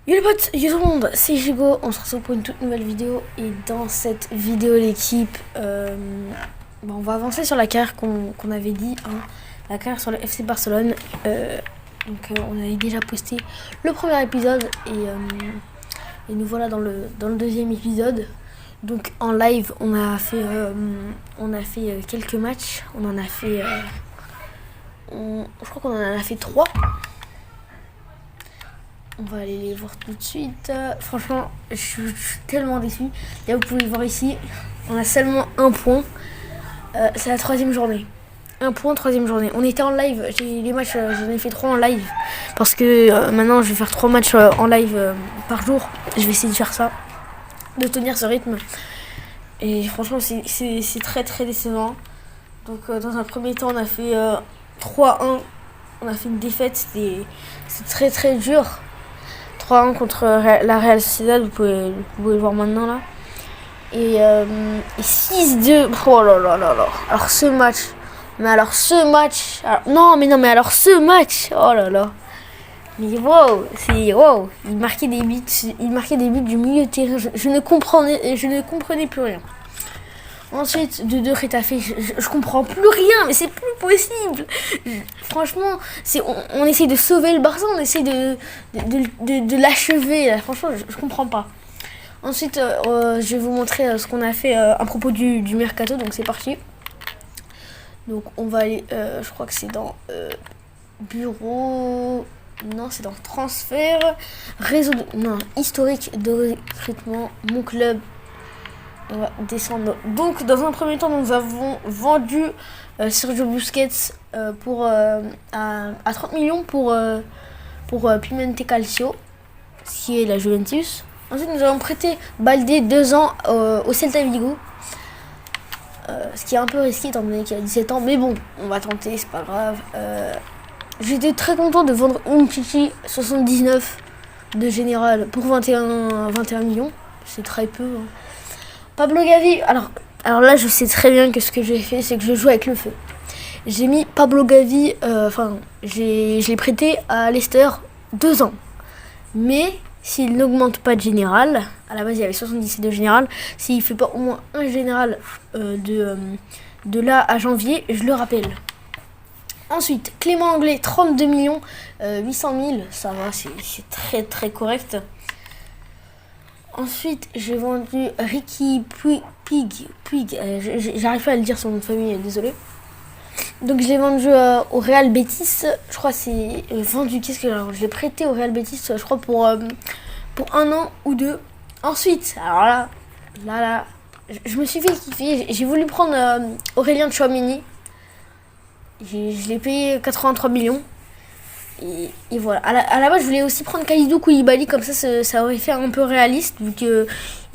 Yo les potes, yo tout le monde, c'est Jigo, on se retrouve pour une toute nouvelle vidéo et dans cette vidéo l'équipe, on va avancer sur la carrière qu'on avait dit, hein, la carrière sur le FC Barcelone. On avait déjà posté le premier épisode et nous voilà dans le deuxième épisode. Donc en live on a fait quelques matchs, on en a fait, je crois qu'on en a fait 3. On va aller les voir tout de suite. Franchement, je suis tellement déçue. Là, vous pouvez voir ici, on a seulement un point. C'est la 3e journée. Un point, 3e journée. On était en live. Les matchs, j'en ai fait 3 en live. Parce que maintenant, je vais faire 3 matchs en live par jour. Je vais essayer de faire ça. De tenir ce rythme. Et franchement, c'est très très décevant. Donc, dans un premier temps, on a fait 3-1. On a fait une défaite. C'est très très dur. 3-1 contre la Real Sociedad, vous pouvez le voir maintenant là. Et 6-2. Oh là là là là. Alors ce match. Ce match. Oh là là. Mais wow, c'est wow. Il marquait des buts du milieu de terrain. Je ne comprenais plus rien. Ensuite, de Retafe, je comprends plus rien, mais c'est plus possible. Franchement, on essaie de sauver le Barça, on essaie de l'achever. Franchement, je comprends pas. Ensuite, je vais vous montrer ce qu'on a fait à propos du mercato, donc c'est parti. Donc on va aller, je crois que c'est dans bureau, non c'est dans transfert, historique de recrutement, mon club. On va descendre. Donc, dans un premier temps, nous avons vendu Sergio Busquets à 30 millions pour Pimente Calcio, qui est la Juventus. Ensuite, nous avons prêté Baldé 2 ans au Celta Vigo. Ce qui est un peu risqué étant donné qu'il a 17 ans. Mais bon, on va tenter, c'est pas grave. J'étais très content de vendre Umtiti 79 de Général pour 21 millions. C'est très peu. Hein. Pablo Gavi, alors là je sais très bien que ce que j'ai fait c'est que je joue avec le feu. J'ai mis Pablo Gavi, je l'ai prêté à Leicester 2 ans. Mais s'il n'augmente pas de général, à la base il y avait 77 de général, s'il fait pas au moins un général de là à janvier, je le rappelle. Ensuite, Clément Anglais, 32 millions, 800 000, ça va, c'est très très correct. Ensuite, j'ai vendu Ricky Puig, j'arrive pas à le dire son nom de famille, désolé. Donc je l'ai vendu au Real Betis, je crois que c'est vendu, je l'ai prêté au Real Betis, je crois pour 1 an ou 2. Ensuite, alors là, je me suis fait kiffer, j'ai voulu prendre Aurélien Tchouameni, je l'ai payé 83 millions. Et voilà. À la base, je voulais aussi prendre Kalidou Koulibaly, comme ça aurait fait un peu réaliste, vu qu'il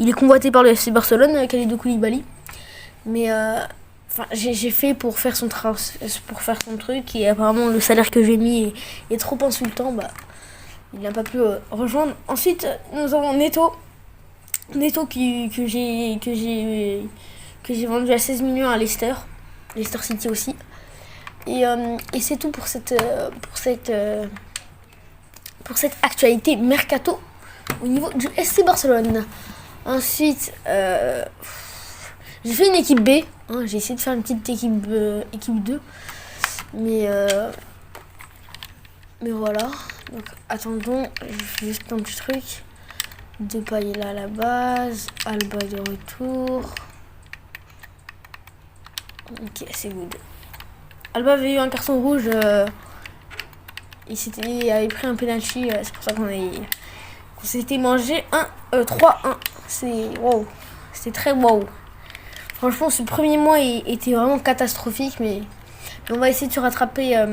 est convoité par le FC Barcelone, Kalidou Koulibaly. Mais j'ai fait pour faire son truc, et apparemment le salaire que j'ai mis est trop insultant, il n'a pas pu rejoindre. Ensuite, nous avons Neto. Neto que j'ai vendu à 16 millions à Leicester City aussi. Et c'est tout pour cette actualité mercato au niveau du SC Barcelone. Ensuite, j'ai fait une équipe B. Hein, j'ai essayé de faire une petite équipe 2. Mais voilà. Donc attendons, je fais juste un petit truc. Depay là à la base. Alba de retour. Ok, c'est good. Alba avait eu un carton rouge. Il avait pris un penalty. C'est pour ça qu'on s'était mangé 3-1. C'est wow. C'était très wow. Franchement, ce premier mois était vraiment catastrophique. Mais on va essayer de se rattraper à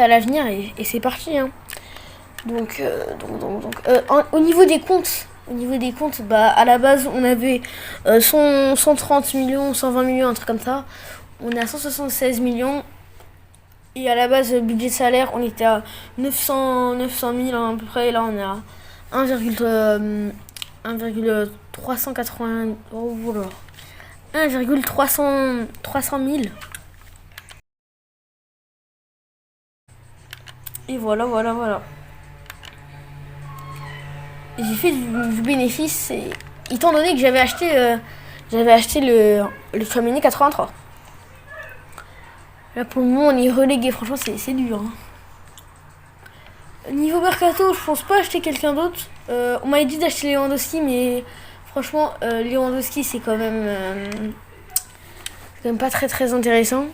l'avenir. Et c'est parti. Hein. Au niveau des comptes. À la base, on avait 130 millions, 120 millions, un truc comme ça. On est à 176 millions. Et à la base, budget salaire, on était à 900 000 à peu près. Et là, on est à 1,380 300 000. Et voilà. j'ai fait du bénéfice, et, étant donné que j'avais acheté le Chouameni 83. Là pour le moment on est relégué, franchement c'est dur. Hein. Niveau mercato, je pense pas acheter quelqu'un d'autre. On m'avait dit d'acheter Lewandowski, mais franchement Lewandowski c'est quand même pas très très intéressant.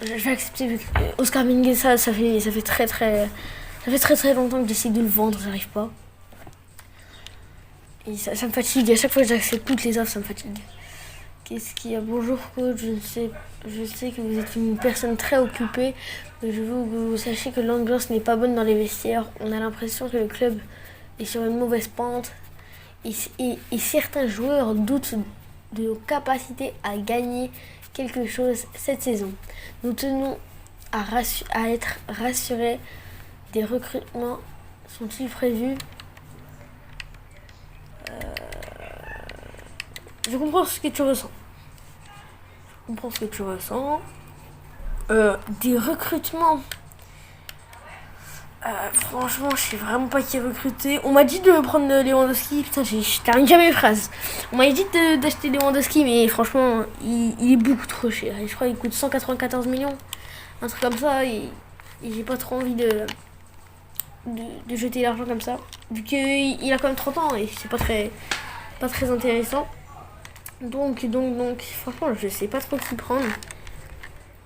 Je vais accepter vu que Oscar Mingueza, ça fait très longtemps que j'essaie de le vendre, j'arrive pas. Et ça me fatigue, à chaque fois que j'accepte toutes les offres, ça me fatigue. Qu'est-ce qu'il y a? Bonjour coach, je sais que vous êtes une personne très occupée, mais je veux que vous sachiez que l'ambiance n'est pas bonne dans les vestiaires. On a l'impression que le club est sur une mauvaise pente et certains joueurs doutent de nos capacités à gagner quelque chose cette saison. Nous tenons à être rassurés. Des recrutements sont-ils prévus? Je comprends ce que tu ressens. Des recrutements. Franchement, je sais vraiment pas qui est recruté. On m'a dit de prendre Lewandowski. Putain, je termine jamais mes phrases. On m'a dit d'acheter Lewandowski, mais franchement, il est beaucoup trop cher. Je crois qu'il coûte 194 millions. Un truc comme ça. Et j'ai pas trop envie de jeter l'argent comme ça. Vu qu'il a quand même 30 ans et c'est pas très intéressant. Donc, franchement, je sais pas trop qui prendre.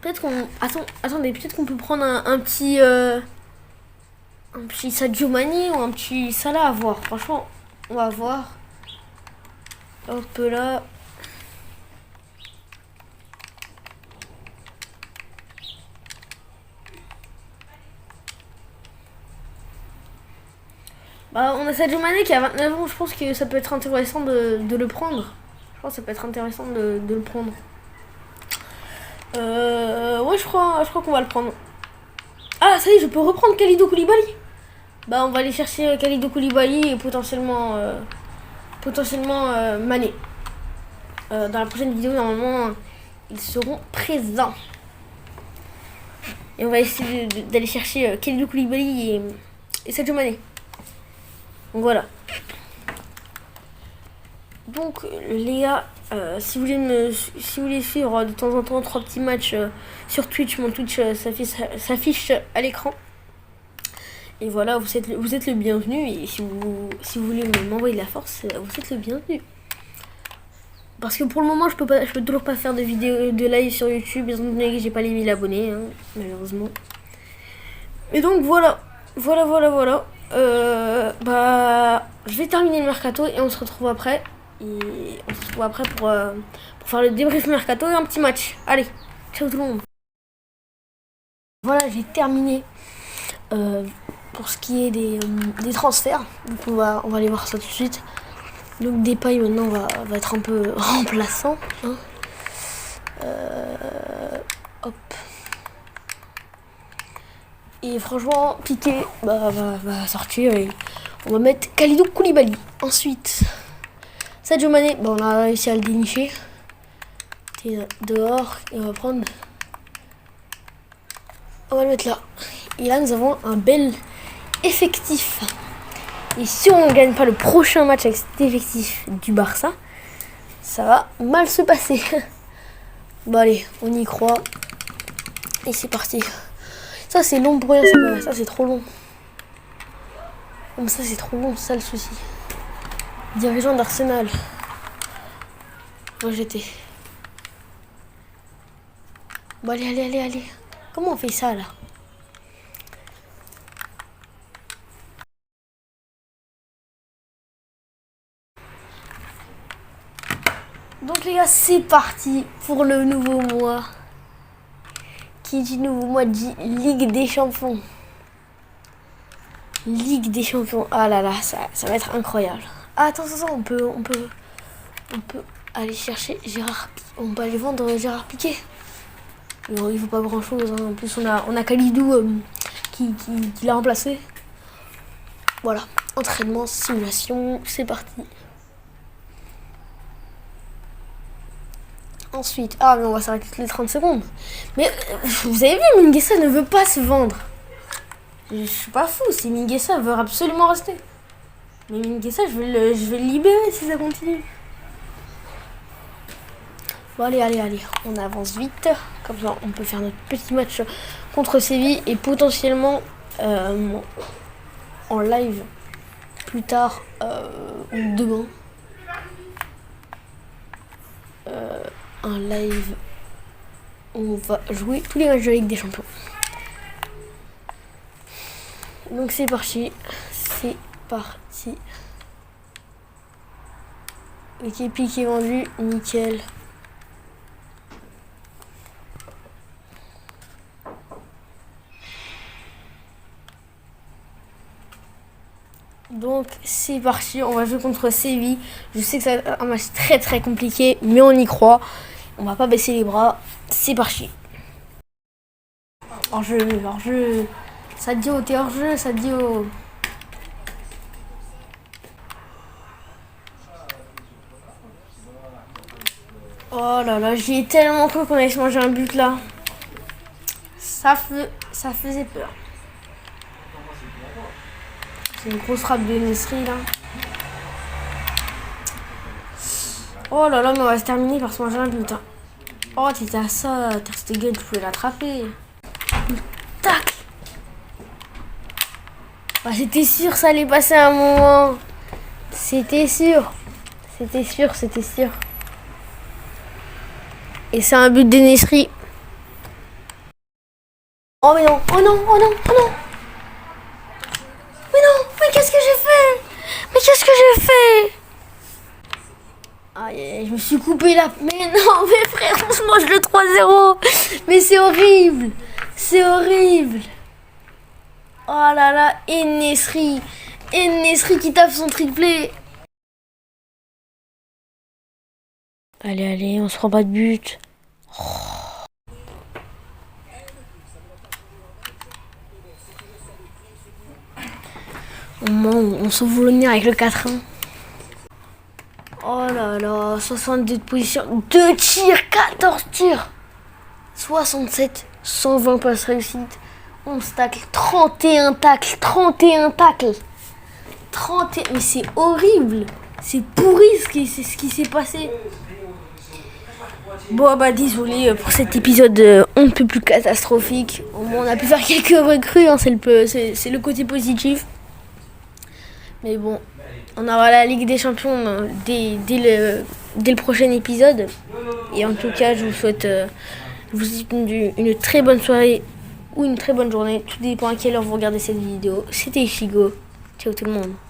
Peut-être qu'on... Attendez, peut-être qu'on peut prendre un petit Sadio Mané ou un petit Salah à voir. Franchement, on va voir. Hop là. Bah, on a Sadio Mané qui a 29 ans. Je pense que ça peut être intéressant de le prendre. Je pense que ça peut être intéressant de le prendre. Ouais, je crois qu'on va le prendre. Ah, ça y est, je peux reprendre Kalidou Koulibaly. Bah, on va aller chercher Kalidou Koulibaly et potentiellement Mané. Dans la prochaine vidéo, normalement, ils seront présents. Et on va essayer d'aller chercher Kalidou Koulibaly et Sadio Mané. Donc voilà. Donc les gars, si vous voulez suivre de temps en temps 3 petits matchs sur Twitch, mon Twitch s'affiche à l'écran. Et voilà, vous êtes le bienvenu. Et si vous voulez m'envoyer de la force, vous êtes le bienvenu. Parce que pour le moment, je peux toujours pas faire de vidéo de live sur YouTube, étant donné que j'ai pas les 1000 abonnés, hein, malheureusement. Et donc voilà. Bah, je vais terminer le mercato et on se retrouve après. Pour faire le débrief mercato et un petit match. Allez, ciao tout le monde. Voilà, j'ai terminé pour ce qui est des transferts. Donc on va aller voir ça tout de suite. Donc Depay maintenant va être un peu remplaçant. Hein. Hop. Et franchement, Piqué va sortir et on va mettre Kalidou Koulibaly. Ensuite, Sadio Mané, on a réussi à le dénicher. Il est dehors et on va prendre. On va le mettre là. Et là, nous avons un bel effectif. Et si on ne gagne pas le prochain match avec cet effectif du Barça, ça va mal se passer. Bon allez, on y croit. Et c'est parti. Ça c'est long pour rien, ça c'est trop long. Comme ça c'est trop long, c'est ça le souci. Dirigeant d'Arsenal. Moi j'étais. Bon allez. Comment on fait ça là? Donc les gars, c'est parti pour le nouveau mois. Qui dit nouveau mois dit Ligue des Champions. Ligue des Champions. Ah là là, ça va être incroyable. Ah, attends, on peut aller chercher Gérard. On peut aller vendre Gérard Piqué. Non, il faut pas grand chose. Hein. En plus, on a Kalidou qui l'a remplacé. Voilà. Entraînement, simulation, c'est parti. Ensuite, mais on va s'arrêter toutes les 30 secondes. Mais vous avez vu, Mingueza ne veut pas se vendre. Je suis pas fou, c'est Mingueza veut absolument rester. Mais Mingueza, je vais le libérer si ça continue. Bon, allez, on avance vite. Comme ça, on peut faire notre petit match contre Séville et potentiellement en live plus tard ou demain. Un live où on va jouer tous les matchs de Ligue des Champions. Donc c'est parti. L'équipe qui est vendue, nickel. Donc c'est parti, on va jouer contre Séville. Je sais que c'est un match très très compliqué, mais on y croit. On va pas baisser les bras. C'est parti. Hors-jeu. Ça te dit t'es hors-jeu, ça te dit Oh là là, j'y ai tellement cru qu'on allait se manger un but là. Ça faisait peur. C'est une grosse frappe de Nesri là. Oh là là, mais on va se terminer par se manger un but. Hein. Oh, t'étais à ça, Ter Stegen, tu pouvais l'attraper. Tac. Bah, c'était sûr, ça allait passer un moment. C'était sûr. Et c'est un but de Nesri. Oh mais non, oh non. Mais qu'est-ce que j'ai fait Aïe, je me suis coupé la... Mais non, mais frère, on se mange le 3-0. Mais c'est horrible. Oh là là, et Nesri qui tape son triplé. Allez, on se prend pas de but. On s'envole avec le 4-1. Oh là là, 62 de position, 2 tirs, 14 tirs. 67, 120 passes réussites, 11 tacles, 31 tacles. 31, mais c'est horrible. C'est pourri ce qui s'est passé. Bon bah désolé pour cet épisode on ne peut plus catastrophique. Au moins on a pu faire quelques recrues, hein, c'est le côté positif. Mais bon, on aura la Ligue des Champions dès le prochain épisode. Et en tout cas, je vous souhaite une très bonne soirée ou une très bonne journée. Tout dépend à quelle heure vous regardez cette vidéo. C'était Ishigo. Ciao tout le monde.